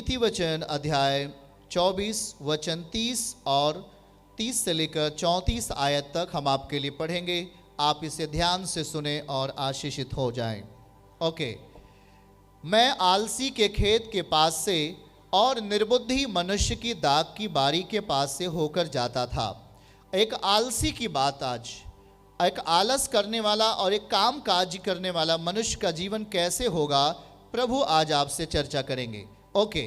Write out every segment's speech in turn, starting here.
नीति वचन अध्याय 24 वचन 30 और 30 से लेकर 34 आयत तक हम आपके लिए पढ़ेंगे। आप इसे ध्यान से सुने और आशीषित हो जाएं। ओके। मैं आलसी के खेत के पास से और निर्बुद्धि मनुष्य की दाख की बारी के पास से होकर जाता था। एक आलसी की बात आज, एक आलस करने वाला और एक काम काज करने वाला मनुष्य का जीवन कैसे होगा, प्रभु आज आपसे चर्चा करेंगे। ओके।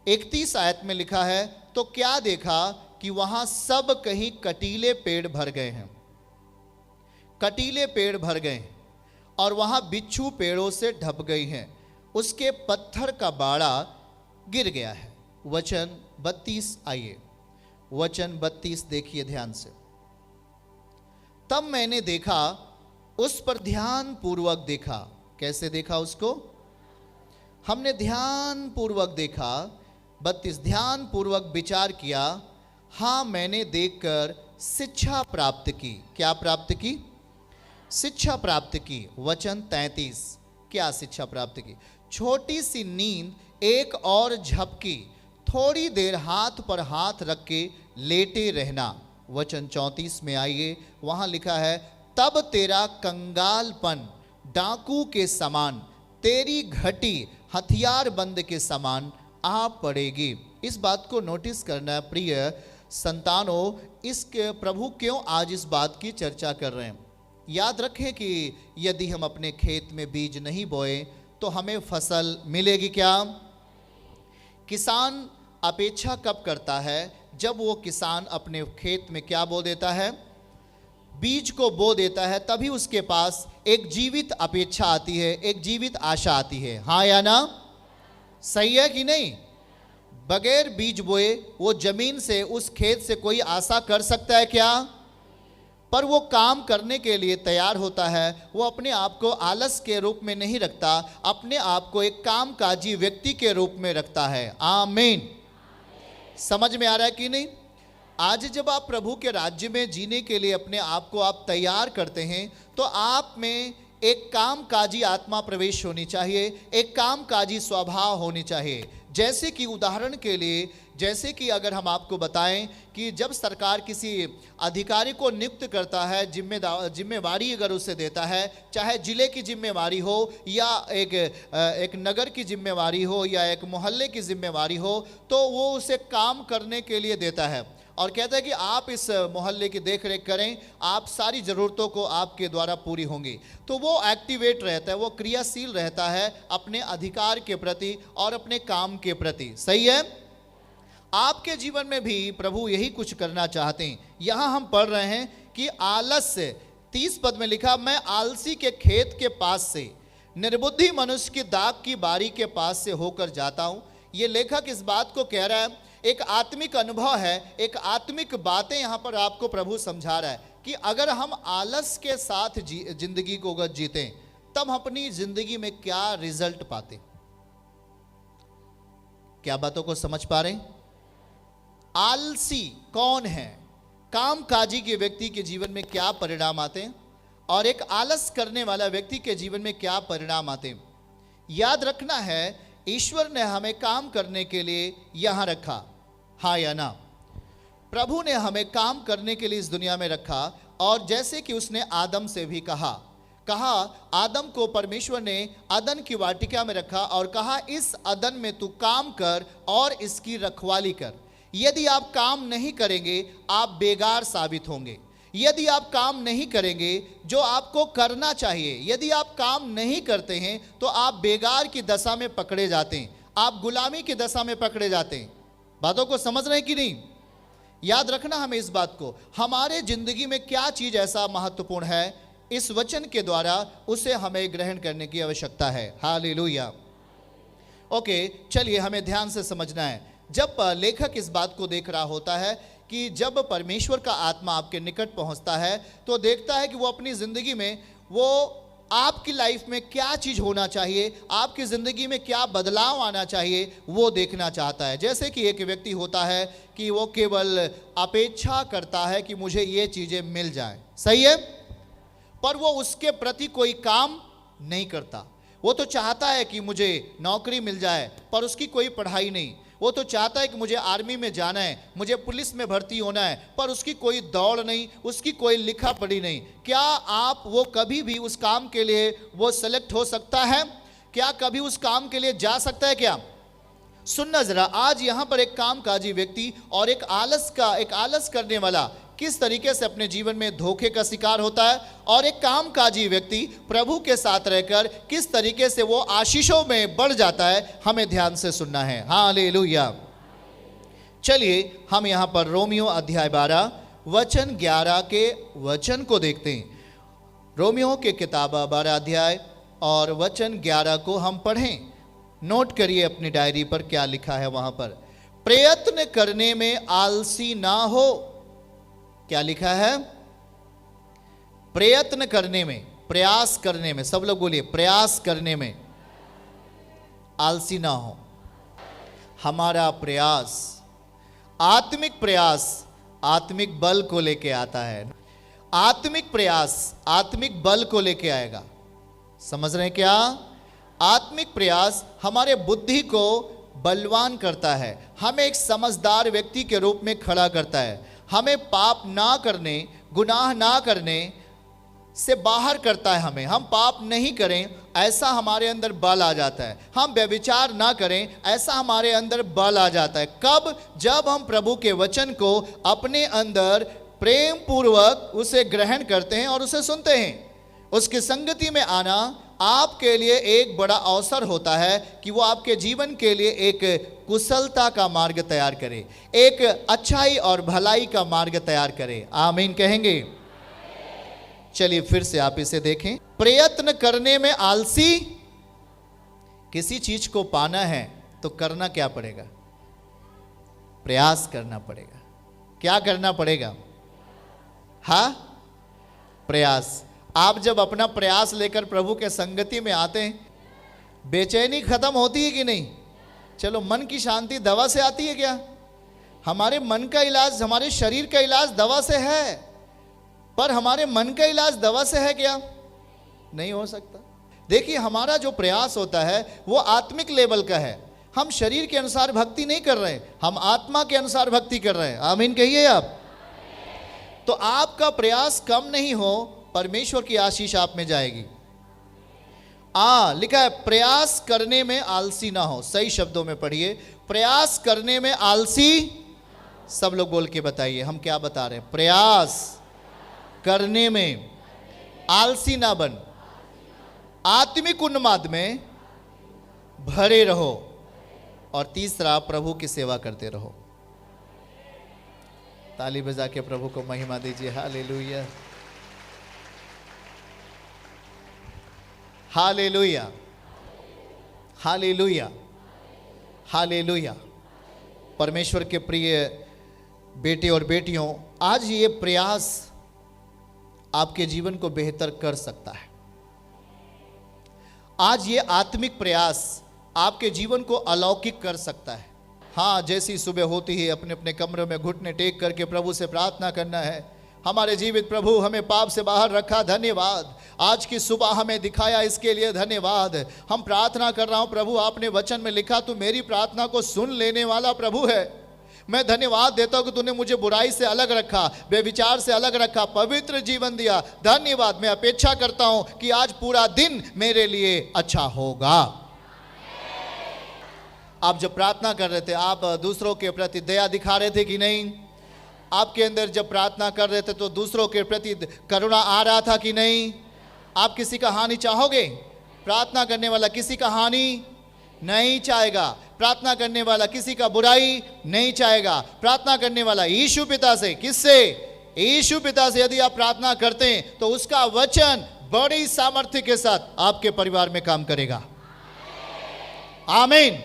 31 आयत में लिखा है, तो क्या देखा कि वहां सब कहीं कटीले पेड़ भर गए हैं, कटीले पेड़ भर गए हैं और वहां बिच्छू पेड़ों से ढप गई हैं, उसके पत्थर का बाड़ा गिर गया है। वचन 32 आइए, वचन 32 देखिए ध्यान से। तब मैंने देखा, उस पर ध्यान पूर्वक देखा। कैसे देखा उसको? हमने ध्यान पूर्वक देखा। 32 ध्यान पूर्वक विचार किया। हाँ, मैंने देखकर शिक्षा प्राप्त की। क्या प्राप्त की? शिक्षा प्राप्त की। वचन 33 क्या शिक्षा प्राप्त की? छोटी सी नींद एक और झपकी, थोड़ी देर हाथ पर हाथ रख के लेटे रहना। वचन 34 में आइए, वहां लिखा है, तब तेरा कंगालपन डाकू के समान, तेरी घटी हथियार बंद के समान आ पड़ेगी। इस बात को नोटिस करना प्रिय संतानों, इसके प्रभु क्यों आज इस बात की चर्चा कर रहे हैं। याद रखें कि यदि हम अपने खेत में बीज नहीं बोए तो हमें फसल मिलेगी क्या? किसान अपेक्षा कब करता है? जब वो किसान अपने खेत में क्या बो देता है? बीज को बो देता है, तभी उसके पास एक जीवित अपेक्षा आती है, एक जीवित आशा आती है। हाँ या ना? सही है कि नहीं? बगैर बीज बोए वो जमीन से, उस खेत से कोई आशा कर सकता है क्या? पर वो काम करने के लिए तैयार होता है। वो अपने आप को आलस के रूप में नहीं रखता, अपने आप को एक कामकाजी व्यक्ति के रूप में रखता है। आमीन। समझ में आ रहा है कि नहीं? आज जब आप प्रभु के राज्य में जीने के लिए अपने आप को आप तैयार करते हैं, तो आप में एक कामकाजी आत्मा प्रवेश होनी चाहिए, एक कामकाजी स्वभाव होनी चाहिए। जैसे कि उदाहरण के लिए, जैसे कि अगर हम आपको बताएं कि जब सरकार किसी अधिकारी को नियुक्त करता है, जिम्मेवारी अगर उसे देता है, चाहे जिले की जिम्मेवारी हो या एक नगर की जिम्मेवारी हो या एक मोहल्ले की जिम्मेवारी हो, तो वो उसे काम करने के लिए देता है और कहता है कि आप इस मोहल्ले की देखरेख करें, आप सारी ज़रूरतों को आपके द्वारा पूरी होंगी। तो वो एक्टिवेट रहता है, वो क्रियाशील रहता है अपने अधिकार के प्रति और अपने काम के प्रति। सही है? आपके जीवन में भी प्रभु यही कुछ करना चाहते हैं। यहाँ हम पढ़ रहे हैं कि आलस से, 30 पद में लिखा, मैं आलसी के खेत के पास से, निर्बुद्धि मनुष्य की दाख की बारी के पास से होकर जाता हूँ। ये लेखक इस बात को कह रहा है, एक आत्मिक अनुभव है, एक आत्मिक बातें यहाँ पर आपको प्रभु समझा रहा है कि अगर हम आलस के साथ जिंदगी को अगर जीते, तब अपनी जिंदगी में क्या रिजल्ट पाते। क्या बातों को समझ पा रहे हैं? आलसी कौन है? कामकाजी के व्यक्ति के जीवन में क्या परिणाम आते हैं और एक आलस करने वाला व्यक्ति के जीवन में क्या परिणाम आते हैं। याद रखना है, ईश्वर ने हमें काम करने के लिए यहां रखा। हाँ या ना? प्रभु ने हमें काम करने के लिए इस दुनिया में रखा। और जैसे कि उसने आदम से भी कहा, आदम को परमेश्वर ने अदन की वाटिका में रखा और कहा, इस अदन में तू काम कर और इसकी रखवाली कर। यदि आप काम नहीं करेंगे, आप बेकार साबित होंगे। यदि आप काम नहीं करेंगे जो आपको करना चाहिए, यदि आप काम नहीं करते हैं, तो आप बेगार की दशा में पकड़े जाते हैं, आप गुलामी की दशा में पकड़े जाते हैं। बातों को समझ रहे हैं कि नहीं? याद रखना हमें इस बात को, हमारे जिंदगी में क्या चीज ऐसा महत्वपूर्ण है, इस वचन के द्वारा उसे हमें ग्रहण करने की आवश्यकता है। हालेलुया। ओके, चलिए हमें ध्यान से समझना है। जब लेखक इस बात को देख रहा होता है कि जब परमेश्वर का आत्मा आपके निकट पहुंचता है, तो देखता है कि वो अपनी ज़िंदगी में, वो आपकी लाइफ में क्या चीज़ होना चाहिए, आपकी ज़िंदगी में क्या बदलाव आना चाहिए, वो देखना चाहता है। जैसे कि एक व्यक्ति होता है कि वो केवल अपेक्षा करता है कि मुझे ये चीज़ें मिल जाएं, सही है, पर वो उसके प्रति कोई काम नहीं करता। वो तो चाहता है कि मुझे नौकरी मिल जाए, पर उसकी कोई पढ़ाई नहीं। वो तो चाहता है कि मुझे आर्मी में जाना है, मुझे पुलिस में भर्ती होना है, पर उसकी कोई दौड़ नहीं, उसकी कोई लिखा पढ़ी नहीं। क्या आप वो कभी भी उस काम के लिए वो सेलेक्ट हो सकता है? क्या कभी उस काम के लिए जा सकता है क्या? सुनना जरा, आज यहां पर एक कामकाजी व्यक्ति और एक आलस करने वाला किस तरीके से अपने जीवन में धोखे का शिकार होता है, और एक कामकाजी व्यक्ति प्रभु के साथ रहकर किस तरीके से वो आशीषों में बढ़ जाता है, हमें ध्यान से सुनना है। हालेलुया। चलिए हम यहां पर रोमियो अध्याय 12 वचन 11 के वचन को देखते हैं। रोमियो के किताब 12 अध्याय और वचन 11 को हम पढ़ें। नोट करिए अपनी डायरी पर क्या लिखा है वहां पर। प्रयत्न करने में आलसी ना हो। क्या लिखा है? प्रयत्न करने में, प्रयास करने में, सब लोग बोलिए, प्रयास करने में आलसी ना हो। हमारा प्रयास, आत्मिक प्रयास आत्मिक बल को लेके आता है। आत्मिक प्रयास आत्मिक बल को लेके आएगा। समझ रहे हैं क्या? आत्मिक प्रयास हमारे बुद्धि को बलवान करता है, हमें एक समझदार व्यक्ति के रूप में खड़ा करता है, हमें पाप ना करने, गुनाह ना करने से बाहर करता है। हम पाप नहीं करें ऐसा हमारे अंदर बल आ जाता है, हम व्यभिचार ना करें ऐसा हमारे अंदर बल आ जाता है। कब? जब हम प्रभु के वचन को अपने अंदर प्रेम पूर्वक उसे ग्रहण करते हैं और उसे सुनते हैं। उसकी संगति में आना आपके लिए एक बड़ा अवसर होता है कि वो आपके जीवन के लिए एक कुशलता का मार्ग तैयार करे, एक अच्छाई और भलाई का मार्ग तैयार करे। आमीन कहेंगे? चलिए फिर से आप इसे देखें। प्रयत्न करने में आलसी। किसी चीज को पाना है तो करना क्या पड़ेगा? प्रयास करना पड़ेगा। क्या करना पड़ेगा? हाँ, प्रयास। आप जब अपना प्रयास लेकर प्रभु के संगति में आते हैं, बेचैनी खत्म होती है कि नहीं? चलो, मन की शांति दवा से आती है क्या? हमारे मन का इलाज, हमारे शरीर का इलाज दवा से है, पर हमारे मन का इलाज दवा से है क्या? नहीं हो सकता। देखिए, हमारा जो प्रयास होता है वो आत्मिक लेवल का है। हम शरीर के अनुसार भक्ति नहीं कर रहे, हम आत्मा के अनुसार भक्ति कर रहे हैं। आमीन कहिए आप। तो आपका प्रयास कम नहीं हो, परमेश्वर की आशीष आप में जाएगी। लिखा है प्रयास करने में आलसी ना हो। सही शब्दों में पढ़िए, प्रयास करने में आलसी। सब लोग बोल के बताइए हम क्या बता रहे हैं। प्रयास करने में आलसी ना बन, आत्मिक उन्माद में भरे रहो, और तीसरा प्रभु की सेवा करते रहो। ताली बजा के प्रभु को महिमा दीजिए। Hallelujah, hallelujah, hallelujah, hallelujah. परमेश्वर के प्रिय बेटे और बेटियों, आज ये प्रयास आपके जीवन को बेहतर कर सकता है। आज ये आत्मिक प्रयास आपके जीवन को अलौकिक कर सकता है। हाँ, जैसी सुबह होती है अपने अपने कमरे में घुटने टेक करके प्रभु से प्रार्थना करना है, हमारे जीवित प्रभु हमें पाप से बाहर रखा, धन्यवाद। आज की सुबह हमें दिखाया, इसके लिए धन्यवाद। हम प्रार्थना कर रहा हूं प्रभु, आपने वचन में लिखा तू मेरी प्रार्थना को सुन लेने वाला प्रभु है। मैं धन्यवाद देता हूं कि तूने मुझे बुराई से अलग रखा, बेविचार से अलग रखा, पवित्र जीवन दिया। धन्यवाद। मैं अपेक्षा करता हूं कि आज पूरा दिन मेरे लिए अच्छा होगा। आप जब प्रार्थना कर रहे थे, आप दूसरों के प्रति दया दिखा रहे थे कि नहीं? आपके अंदर जब प्रार्थना कर रहे थे तो दूसरों के प्रति करुणा आ रहा था कि नहीं? आप किसी का हानि चाहोगे? प्रार्थना करने वाला किसी का हानि नहीं चाहेगा। प्रार्थना करने वाला किसी का बुराई नहीं चाहेगा। प्रार्थना करने वाला यीशु पिता से, किससे? यीशु पिता से यदि आप प्रार्थना करते हैं तो उसका वचन बड़ी सामर्थ्य के साथ आपके परिवार में काम करेगा। आमीन।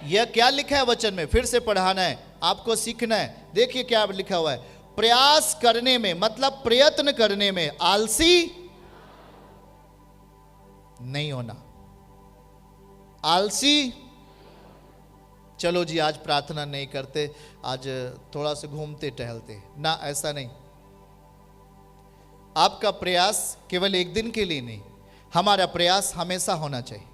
यह क्या लिखा है वचन में? फिर से पढ़ाना है आपको, सीखना है। देखिए क्या लिखा हुआ है, प्रयास करने में, मतलब प्रयत्न करने में आलसी नहीं होना। आलसी, चलो जी आज प्रार्थना नहीं करते, आज थोड़ा सा घूमते टहलते ना, ऐसा नहीं। आपका प्रयास केवल एक दिन के लिए नहीं, हमारा प्रयास हमेशा होना चाहिए।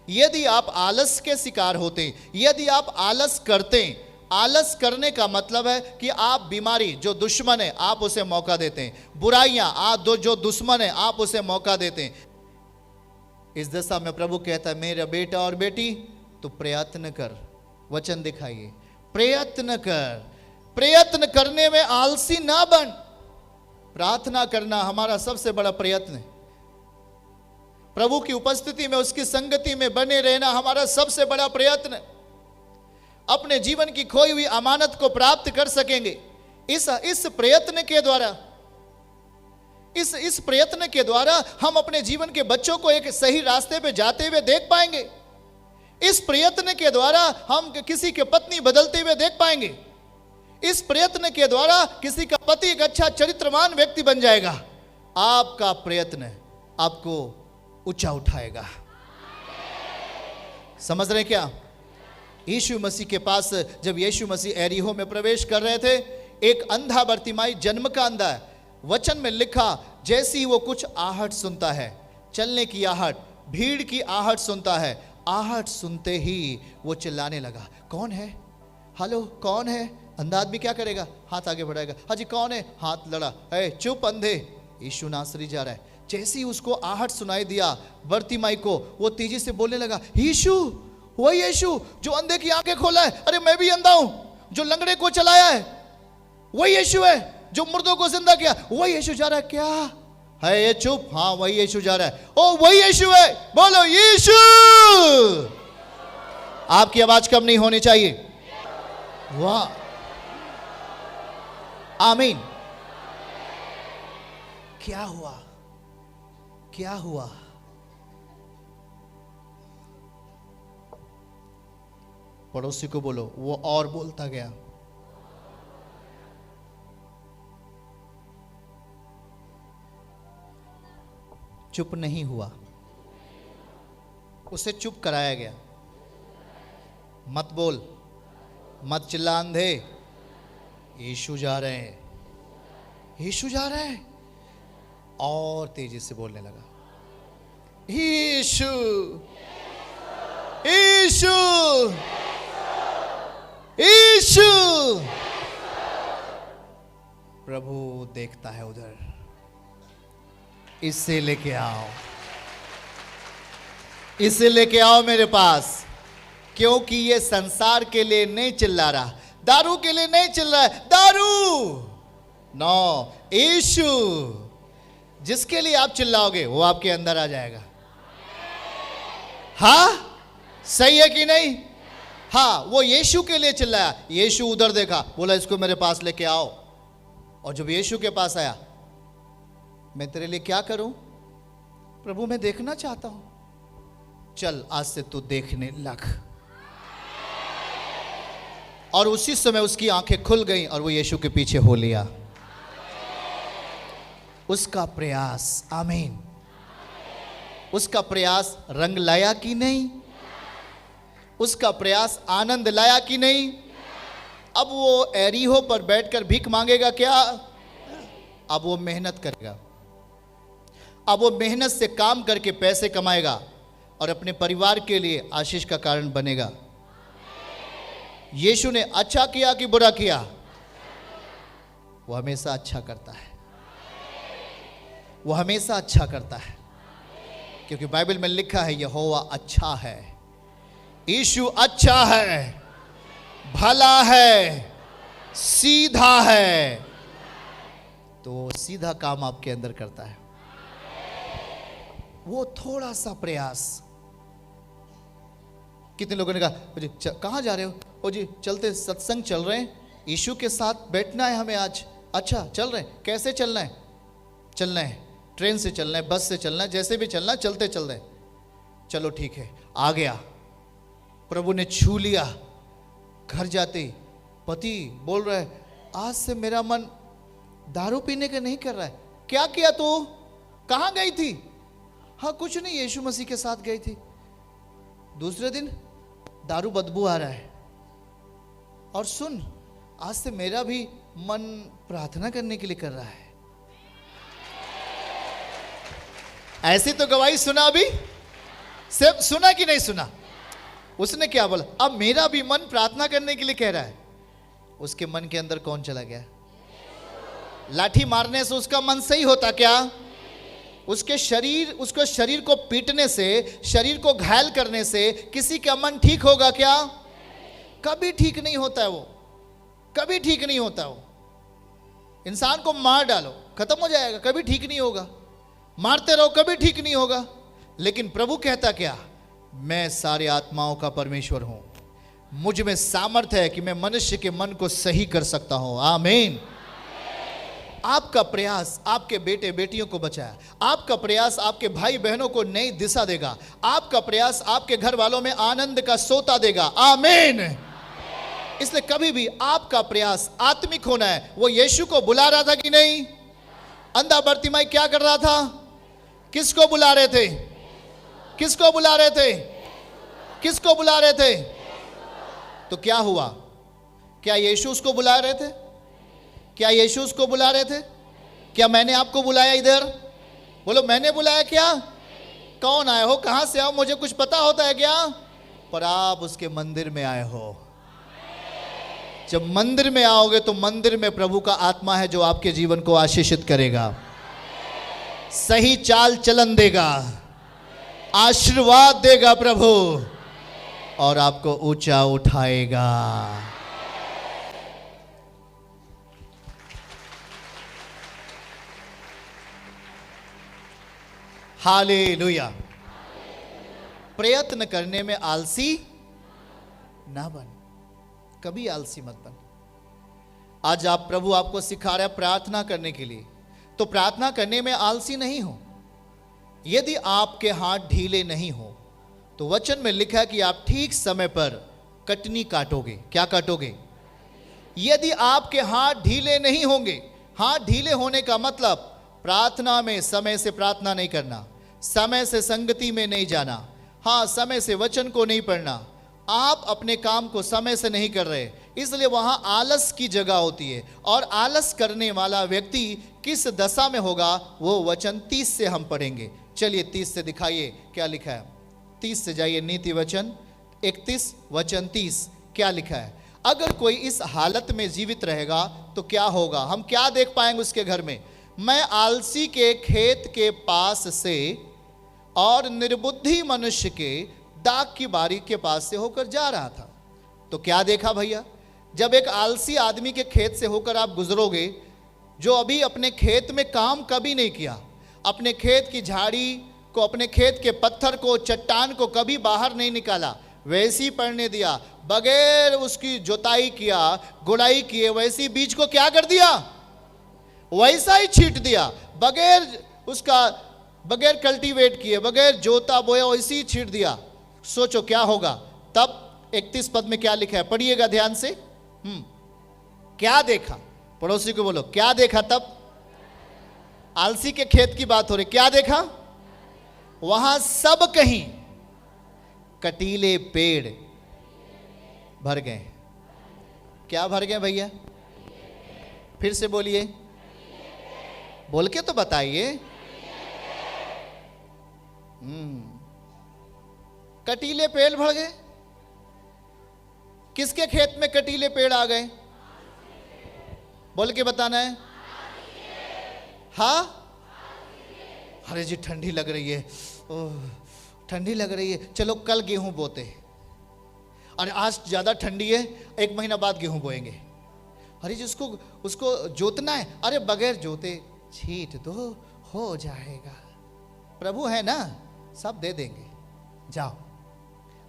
यदि आप आलस के शिकार होते हैं, यदि आप आलस करते हैं, आलस करने का मतलब है कि आप बीमारी, जो दुश्मन है आप उसे मौका देते हैं, बुराइयां जो दुश्मन है आप उसे मौका देते हैं। इस दशा में प्रभु कहता है, मेरा बेटा और बेटी, तो प्रयत्न कर, वचन दिखाइए, प्रयत्न कर, प्रयत्न करने में आलसी ना बन। प्रार्थना करना हमारा सबसे बड़ा प्रयत्न है। प्रभु की उपस्थिति में, उसकी संगति में बने रहना हमारा सबसे बड़ा प्रयत्न है। अपने जीवन की खोई हुई अमानत को प्राप्त कर सकेंगे इस प्रयत्न के द्वारा। इस प्रयत्न के द्वारा हम अपने जीवन के बच्चों को एक सही रास्ते पे जाते हुए देख पाएंगे। इस प्रयत्न के द्वारा हम किसी के पत्नी बदलते हुए देख पाएंगे। इस प्रयत्न के द्वारा किसी का पति एक अच्छा चरित्रवान व्यक्ति बन जाएगा। आपका प्रयत्न आपको ऊंचा उठाएगा। समझ रहे क्या? यीशु मसीह के पास जब यीशु मसीह एरिहो में प्रवेश कर रहे थे, एक अंधा बर्तिमाई, जन्म का अंधा है, वचन में लिखा, जैसे ही वो कुछ आहट सुनता है, चलने की आहट, भीड़ की आहट सुनता है, आहट सुनते ही वो चिल्लाने लगा, कौन है? हेलो, कौन है? अंधा आदमी क्या करेगा? हाथ आगे बढ़ाएगा, हाँ जी कौन है? हाथ लड़ा, ए चुप अंधे, यीशु नासरी जा रहा है। जैसे ही उसको आहट सुनाई दिया बर्तिमाई को, वो तेजी से बोलने लगा, यीशु, वही यीशु जो अंधे की आंखें खोला है, अरे मैं भी अंधा हूं, जो लंगड़े को चलाया है वही यीशु है, जो मुर्दों को जिंदा किया वही यीशु जा रहा है। क्या है ये? चुप, हाँ वही यीशु जा रहा है। ओ वही यीशु है, बोलो यीशु। आपकी आवाज कम नहीं होनी चाहिए। वाह, आमीन। क्या हुआ? क्या हुआ? पड़ोसी को बोलो, वो और बोलता गया। चुप नहीं हुआ, उसे चुप कराया गया। मत बोल, मत चिल्ला अंधे, यीशु जा रहे हैं, यीशु जा रहे हैं। और तेजी से बोलने लगा, यीशु, यीशु, यीशु। प्रभु देखता है उधर, इसे लेके आओ, इसे लेके आओ मेरे पास, क्योंकि ये संसार के लिए नहीं चिल्ला रहा, दारू के लिए नहीं चिल्ला रहा है, दारू नो, यीशु। जिसके लिए आप चिल्लाओगे वो आपके अंदर आ जाएगा। हाँ, सही है कि नहीं? हाँ, वो यीशु के लिए चिल्लाया, यीशु उधर देखा, बोला इसको मेरे पास लेके आओ। और जब यीशु के पास आया, मैं तेरे लिए क्या करूं? प्रभु मैं देखना चाहता हूं। चल आज से तू देखने लग। और उसी समय उसकी आंखें खुल गईं और वो यीशु के पीछे हो लिया। उसका प्रयास, आमीन, उसका प्रयास रंग लाया कि नहीं? उसका प्रयास आनंद लाया कि नहीं? अब वो एरिहो पर बैठकर भीख मांगेगा क्या? अब वो मेहनत करेगा, अब वो मेहनत से काम करके पैसे कमाएगा और अपने परिवार के लिए आशीष का कारण बनेगा। यीशु ने अच्छा किया कि बुरा किया? वो हमेशा अच्छा करता है, वो हमेशा अच्छा करता है, क्योंकि बाइबल में लिखा है यहोवा अच्छा है, यीशु अच्छा है, भला है, सीधा है। तो सीधा काम आपके अंदर करता है। वो थोड़ा सा प्रयास। कितने लोगों ने कहा जी कहाँ जा रहे हो? ओ जी चलते, सत्संग चल रहे हैं, यीशु के साथ बैठना है हमें आज। अच्छा चल रहे हैं, कैसे चलना है? चलना है ट्रेन से, चलना है बस से, चलना है जैसे भी चलना है, चलते चल रहे। चलो ठीक है, आ गया। प्रभु ने छू लिया। घर जाते पति बोल रहा है आज से मेरा मन दारू पीने का नहीं कर रहा है। क्या किया तू? कहाँ गई थी? हाँ कुछ नहीं, यीशु मसीह के साथ गई थी। दूसरे दिन दारू बदबू आ रहा है। और सुन, आज से मेरा भी मन प्रार्थना करने के लिए कर रहा है। ऐसी तो गवाही सुना अभी, सिर्फ सुना कि नहीं सुना? उसने क्या बोला? अब मेरा भी मन प्रार्थना करने के लिए कह रहा है। उसके मन के अंदर कौन चला गया? लाठी मारने से उसका मन सही होता क्या? उसके शरीर को पीटने से, शरीर को घायल करने से किसी का मन ठीक होगा क्या? कभी ठीक नहीं होता है वो, कभी ठीक नहीं होता वो। इंसान को मार डालो, खत्म हो जाएगा, कभी ठीक नहीं होगा। मारते रहो, कभी ठीक नहीं होगा। लेकिन प्रभु कहता क्या? मैं सारे आत्माओं का परमेश्वर हूं, मुझ में सामर्थ्य है कि मैं मनुष्य के मन को सही कर सकता हूं। आमीन। आपका प्रयास आपके बेटे बेटियों को बचाया, आपका प्रयास आपके भाई बहनों को नई दिशा देगा, आपका प्रयास आपके घर वालों में आनंद का सोता देगा। आमीन। इसलिए कभी भी आपका प्रयास आत्मिक होना है। वो यीशु को बुला रहा था कि नहीं? अंधा बर्तिमाई क्या कर रहा था? किसको बुला रहे थे? किसको बुला रहे थे? किसको बुला रहे थे? तो क्या हुआ? क्या यीशु उसको बुला रहे थे? क्या यीशु उसको बुला रहे थे? क्या मैंने आपको बुलाया इधर? बोलो, मैंने बुलाया क्या? कौन आए हो? कहां से आओ? मुझे कुछ पता होता है क्या? पर आप उसके मंदिर में आए हो। जब मंदिर में आओगे तो मंदिर में प्रभु का आत्मा है जो आपके जीवन को आशीषित करेगा, सही चाल चलन देगा, आशीर्वाद देगा प्रभु, और आपको ऊंचा उठाएगा। हालेलुया। प्रयत्न करने में आलसी ना बन, कभी आलसी मत बन। आज आप प्रभु आपको सिखा रहा है प्रार्थना करने के लिए, तो प्रार्थना करने में आलसी नहीं हो। यदि आपके हाथ ढीले नहीं हो तो वचन में लिखा है कि आप ठीक समय पर कटनी काटोगे। क्या काटोगे? यदि आपके हाथ ढीले नहीं होंगे, हाथ ढीले होने का मतलब प्रार्थना में समय से प्रार्थना नहीं करना, समय से संगति में नहीं जाना, हाँ, समय से वचन को नहीं पढ़ना, आप अपने काम को समय से नहीं कर रहे, इसलिए वहां आलस की जगह होती है। और आलस करने वाला व्यक्ति किस दशा में होगा, वो वचन 30 से हम पढ़ेंगे। चलिए 30 से दिखाइए क्या लिखा है। 30 से जाइए, नीति वचन 31 वचन 30 क्या लिखा है? अगर कोई इस हालत में जीवित रहेगा तो क्या होगा? हम क्या देख पाएंगे उसके घर में? मैं आलसी के खेत के पास से और निर्बुद्धि मनुष्य के दाग की बारी के पास से होकर जा रहा था। तो क्या देखा भैया? जब एक आलसी आदमी के खेत से होकर आप गुजरोगे, जो अभी अपने खेत में काम कभी नहीं किया, अपने खेत की झाड़ी को, अपने खेत के पत्थर को, चट्टान को कभी बाहर नहीं निकाला, वैसी पड़ने दिया, बगैर उसकी जोताई किया, गुड़ाई किए, वैसी बीज को क्या कर दिया? वैसा ही छींट दिया, बगैर कल्टीवेट किए, बगैर जोता बोया, वैसी ही छींट दिया। सोचो क्या होगा तब? 31 पद में क्या लिखा है, पढ़िएगा ध्यान से। क्या देखा? पड़ोसी को बोलो, क्या देखा तब? आलसी के खेत की बात हो रही, क्या देखा? वहां सब कहीं कटीले पेड़ भर गए। क्या भर गए भैया? फिर से बोलिए, बोल के तो बताइए। कटीले पेड़ भर गए। किसके खेत में कटीले पेड़ आ गए? बोल के बताना है। हाँ, अरे जी ठंडी लग रही है, ओह ठंडी लग रही है, चलो कल गेहूं बोते। अरे आज ज्यादा ठंडी है, 1 महीना बाद गेहूं बोएंगे। अरे जी उसको जोतना है, अरे बगैर जोते छींट दो, हो जाएगा। प्रभु है ना, सब दे देंगे, जाओ।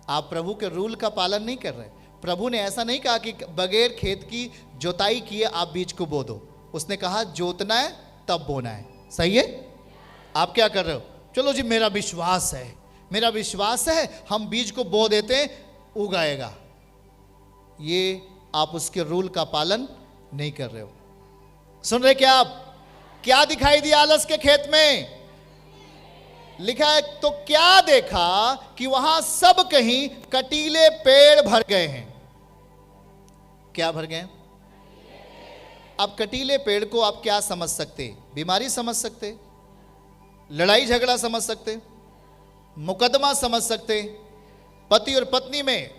आप प्रभु के रूल का पालन नहीं कर रहे। प्रभु ने ऐसा नहीं कहा कि बगैर खेत की जोताई किए आप बीज को बो दो। उसने कहा जोतना है तब बोना है। सही है? आप क्या कर रहे हो? चलो जी मेरा विश्वास है, हम बीज को बो देते हैं, उगाएगा। ये आप उसके रूल का पालन नहीं कर रहे हो। सुन रहे क्या आप? क्या दिखाई दिया आलस के खेत में? लिखा है तो क्या देखा कि वहां सब कहीं कटीले पेड़ भर गए हैं। क्या भर गए? अब कटीले पेड़ को आप क्या समझ सकते? बीमारी समझ सकते, लड़ाई झगड़ा समझ सकते, मुकदमा समझ सकते, पति और पत्नी में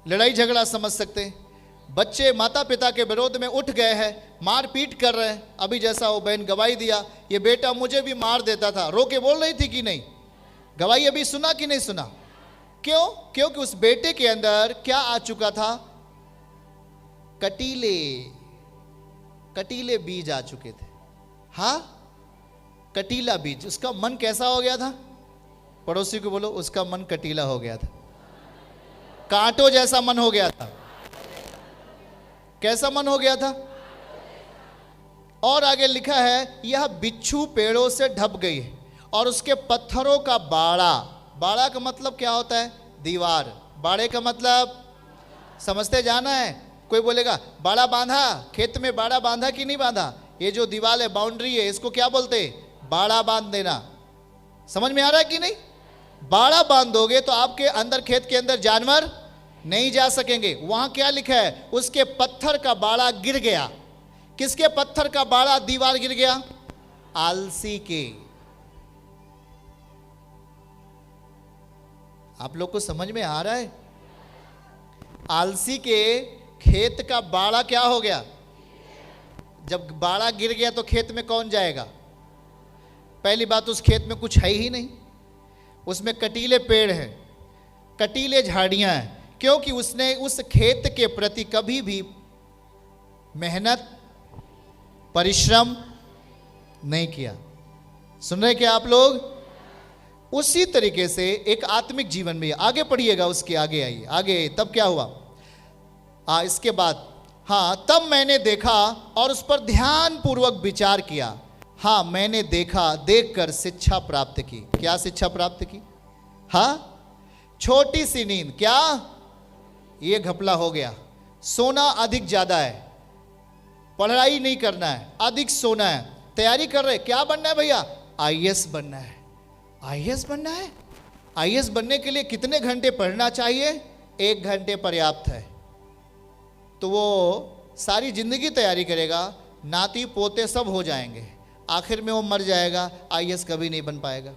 लड़ाई झगड़ा समझ सकते, बच्चे माता पिता के विरोध में उठ गए हैं, मारपीट कर रहे हैं। अभी जैसा वो बहन गवाही दिया, ये बेटा मुझे भी मार देता था, रो के बोल रही थी कि नहीं? गवाही अभी सुना कि नहीं सुना? क्यों? क्योंकि उस बेटे के अंदर क्या आ चुका था? कटीले कटीले बीज आ चुके थे। हाँ, कटीला बीज। उसका मन कैसा हो गया था? पड़ोसी को बोलो, उसका मन कटीला हो गया था, कांटों जैसा मन हो गया था। कैसा मन हो गया था? और आगे लिखा है, यह बिच्छू पेड़ों से ढप गई और उसके पत्थरों का बाड़ा। बाड़ा का मतलब क्या होता है? दीवार। बाड़े का मतलब समझते जाना है। कोई बोलेगा बाड़ा बांधा, खेत में बाड़ा बांधा कि नहीं बांधा? ये जो दीवार है, बाउंड्री है, इसको क्या बोलते? बाड़ा बांध देना। समझ में आ रहा है कि नहीं? बाड़ा बांध दोगे तो आपके अंदर, खेत के अंदर जानवर नहीं जा सकेंगे। वहां क्या लिखा है? उसके पत्थर का बाड़ा गिर गया। किसके पत्थर का बाड़ा, दीवार गिर गया? आलसी के। आप लोग को समझ में आ रहा है? आलसी के खेत का बाड़ा क्या हो गया? जब बाड़ा गिर गया तो खेत में कौन जाएगा? पहली बात, उस खेत में कुछ है ही नहीं, उसमें कटीले पेड़ हैं, कटीले झाड़ियां हैं, क्योंकि उसने उस खेत के प्रति कभी भी मेहनत, परिश्रम नहीं किया। सुन रहे क्या आप लोग? उसी तरीके से एक आत्मिक जीवन में, आगे पढ़िएगा, उसके आगे आइए, आगे। तब क्या हुआ? इसके बाद, हाँ, तब मैंने देखा और उस पर ध्यान पूर्वक विचार किया। हाँ, मैंने देखा, देखकर शिक्षा प्राप्त की। क्या शिक्षा प्राप्त की? हाँ, छोटी सी नींद। क्या? ये घपला हो गया। सोना अधिक ज्यादा है, पढ़ाई नहीं करना है, अधिक सोना है, तैयारी कर रहे। क्या बनना है भैया? आईएएस बनना है। आईएएस बनना है? आईएएस बनने के लिए कितने घंटे पढ़ना चाहिए? 1 घंटे पर्याप्त है। तो वो सारी जिंदगी तैयारी करेगा, नाती पोते सब हो जाएंगे, आखिर में वो मर जाएगा, आईएएस कभी नहीं बन पाएगा।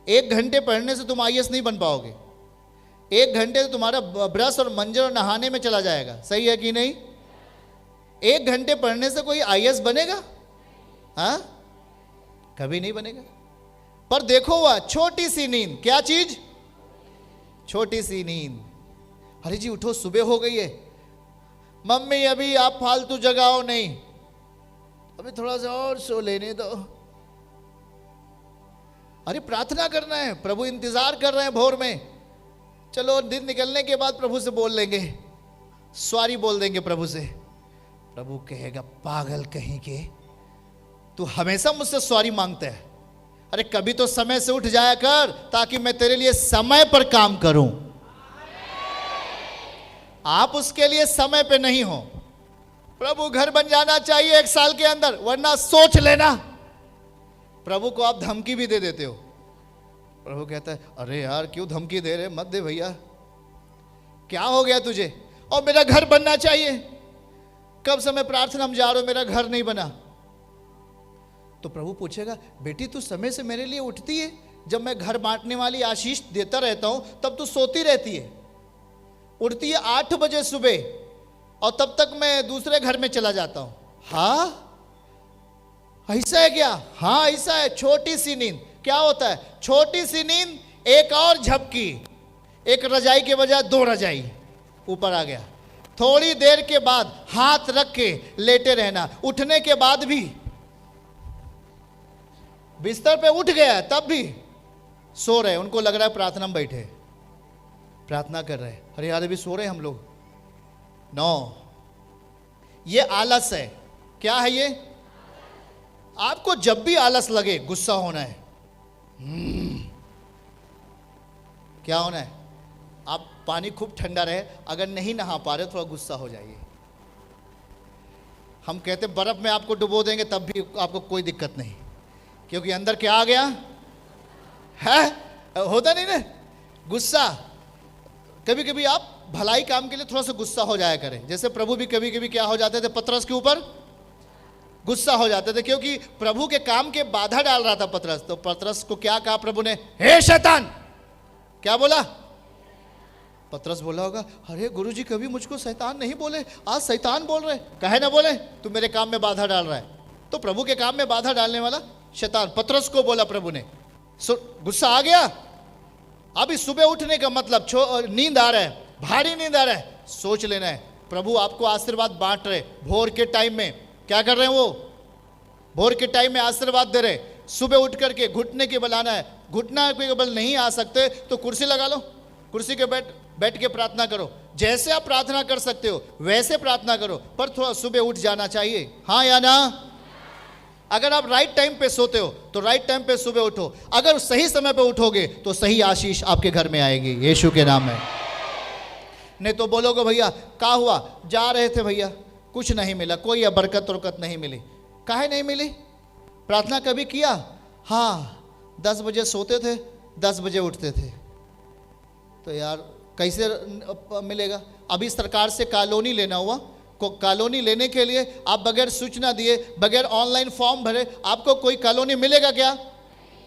1 घंटे पढ़ने से तुम आईएएस नहीं बन पाओगे। 1 घंटे से तुम्हारा ब्रश और मंजन और नहाने में चला जाएगा। सही है कि नहीं? 1 घंटे पढ़ने से कोई आईएएस बनेगा? हाँ, कभी नहीं बनेगा। पर देखो, वह छोटी सी नींद। क्या चीज? छोटी सी नींद। अरे जी उठो, सुबह हो गई है। मम्मी अभी आप फालतू जगाओ नहीं, अभी थोड़ा सा और सो लेने दो। अरे प्रार्थना करना है, प्रभु इंतजार कर रहे हैं भोर में। चलो, दिन निकलने के बाद प्रभु से बोल लेंगे, सॉरी बोल देंगे प्रभु से। प्रभु कहेगा, पागल कहीं के, तू हमेशा मुझसे सॉरी मांगता है। अरे कभी तो समय से उठ जाया कर, ताकि मैं तेरे लिए समय पर काम करूं। आप उसके लिए समय पे नहीं हो। प्रभु घर बन जाना चाहिए 1 साल के अंदर, वरना सोच लेना। प्रभु को आप धमकी भी दे देते हो। प्रभु कहता है, अरे यार क्यों धमकी दे रहे? मत दे भैया, क्या हो गया तुझे? और मेरा घर बनना चाहिए। कब से मैं प्रार्थना में जा रहा हूं, मेरा घर नहीं बना। तो प्रभु पूछेगा, बेटी तू समय से मेरे लिए उठती है? जब मैं घर बांटने वाली आशीष देता रहता हूं तब तू सोती रहती है। उठती है 8 बजे सुबह और तब तक मैं दूसरे घर में चला जाता हूं। हाँ, ऐसा है क्या? हाँ ऐसा है। छोटी सी नींद। क्या होता है छोटी सी नींद? एक और झपकी, एक रजाई के बजाय 2 रजाई ऊपर आ गया। थोड़ी देर के बाद हाथ रख के लेटे रहना। उठने के बाद भी, बिस्तर पे उठ गया तब भी सो रहे। उनको लग रहा है प्रार्थना में बैठे, प्रार्थना कर रहे हैं। अरे यार अभी सो रहे हम लोग। नो, ये आलस है। क्या है ये? आपको जब भी आलस लगे गुस्सा होना है। क्या होना है? आप पानी खूब ठंडा रहे, अगर नहीं नहा पा रहे थोड़ा गुस्सा हो जाइए। हम कहते बर्फ में आपको डुबो देंगे तब भी आपको कोई दिक्कत नहीं, क्योंकि अंदर क्या आ गया है? होता नहीं ना गुस्सा। कभी कभी आप भलाई काम के लिए थोड़ा सा गुस्सा हो जाया करें। जैसे प्रभु भी कभी कभी क्या हो जाते थे पतरस के ऊपर, गुस्सा हो जाते थे, क्योंकि प्रभु के काम के बाधा डाल रहा था पतरस। तो पतरस को क्या कहा प्रभु ने? हे शैतान! क्या बोला? पतरस बोला होगा, अरे गुरुजी कभी मुझको शैतान नहीं बोले, आज शैतान बोल रहे। कहे ना बोले, तू मेरे काम में बाधा डाल रहा है। तो प्रभु के काम में बाधा डालने वाला शैतान पतरस को बोला प्रभु ने। गुस्सा आ गया। अभी सुबह उठने का मतलब, नींद आ रहा है, भारी नींद आ रहा है, सोच लेना है प्रभु आपको आशीर्वाद बांट रहे। भोर के टाइम में क्या कर रहे हैं वो? भोर के टाइम में आशीर्वाद दे रहे। सुबह उठ करके घुटने के बल आना है, घुटना के बल नहीं आ सकते तो कुर्सी लगा लो, कुर्सी के बैठ के प्रार्थना करो। जैसे आप प्रार्थना कर सकते हो वैसे प्रार्थना करो, पर थोड़ा सुबह उठ जाना चाहिए, हाँ या ना? अगर आप राइट टाइम पे सोते हो तो राइट टाइम पे सुबह उठो। अगर सही समय पे उठोगे तो सही आशीष आपके घर में आएगी, यीशु के नाम में। नहीं तो बोलोगे भैया क्या हुआ, जा रहे थे भैया कुछ नहीं मिला, कोई बरकत उरकत नहीं मिली। काहे नहीं मिली? प्रार्थना कभी किया? हाँ, 10 बजे सोते थे, 10 बजे उठते थे। तो यार कैसे मिलेगा? अभी सरकार से कॉलोनी लेना हुआ, कॉलोनी लेने के लिए आप बगैर सूचना दिए, बगैर ऑनलाइन फॉर्म भरे आपको कोई कॉलोनी मिलेगा क्या?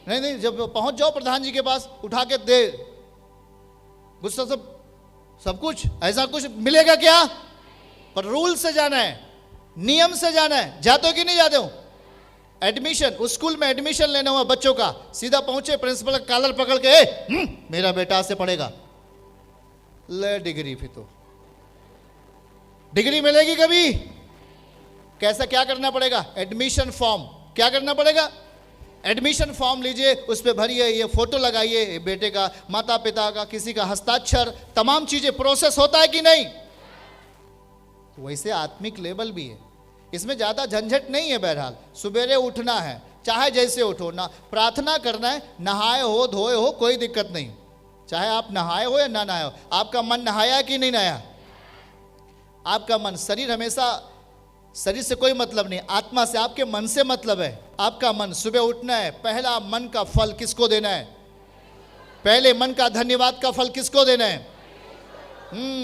नहीं, जब पहुंच जाओ प्रधान जी के पास, उठा के दे गुस्सा सब कुछ, ऐसा कुछ मिलेगा क्या? पर रूल से जाना है, नियम से जाना है। जाते हो कि नहीं जाते हो? एडमिशन, उस स्कूल में एडमिशन लेना हुआ बच्चों का, सीधा पहुंचे, प्रिंसिपल का कॉलर पकड़ के, मेरा बेटा से पढ़ेगा, ले डिग्री। फिर तो डिग्री मिलेगी कभी? कैसा, क्या करना पड़ेगा? एडमिशन फॉर्म, क्या करना पड़ेगा? एडमिशन फॉर्म लीजिए, उस पर भरिए, ये फोटो लगाइए बेटे का, माता पिता का, किसी का हस्ताक्षर, तमाम चीजें, प्रोसेस होता है कि नहीं? वैसे आत्मिक लेवल भी है, इसमें ज्यादा झंझट नहीं है। बहरहाल सुबेरे उठना है, चाहे जैसे उठो ना, प्रार्थना करना है, नहाए हो धोए हो कोई दिक्कत नहीं, चाहे आप नहाए हो या ना नहाए हो। आपका मन नहाया कि नहीं नहाया? आपका मन, शरीर हमेशा, शरीर से कोई मतलब नहीं, आत्मा से, आपके मन से मतलब है। आपका मन, सुबह उठना है, पहला मन का फल किसको देना है? पहले मन का धन्यवाद का फल किसको देना है?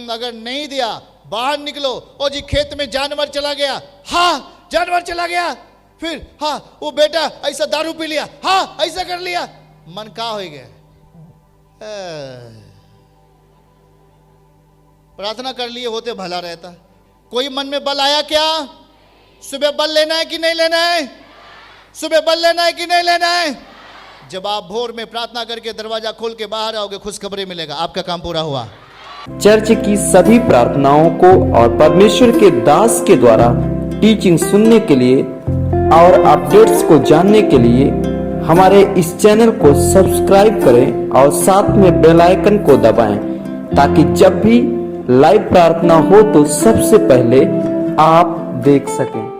अगर नहीं दिया, बाहर निकलो, ओ जी खेत में जानवर चला गया, हाँ जानवर चला गया, फिर हाँ वो बेटा ऐसा दारू पी लिया, हाँ ऐसा कर लिया, मन का हो गया। प्रार्थना कर लिए होते भला रहता। कोई मन में बल आया क्या? सुबह बल लेना है कि नहीं लेना है? सुबह बल लेना है कि नहीं लेना है? जब आप भोर में प्रार्थना करके दरवाजा खोल के बाहर आओगे, खुशखबरी मिलेगा, आपका काम पूरा हुआ। चर्च की सभी प्रार्थनाओं को और परमेश्वर के दास के द्वारा टीचिंग सुनने के लिए और अपडेट्स को जानने के लिए हमारे इस चैनल को सब्सक्राइब करें और साथ में बेल आइकन को दबाएं, ताकि जब भी लाइव प्रार्थना हो तो सबसे पहले आप देख सकें।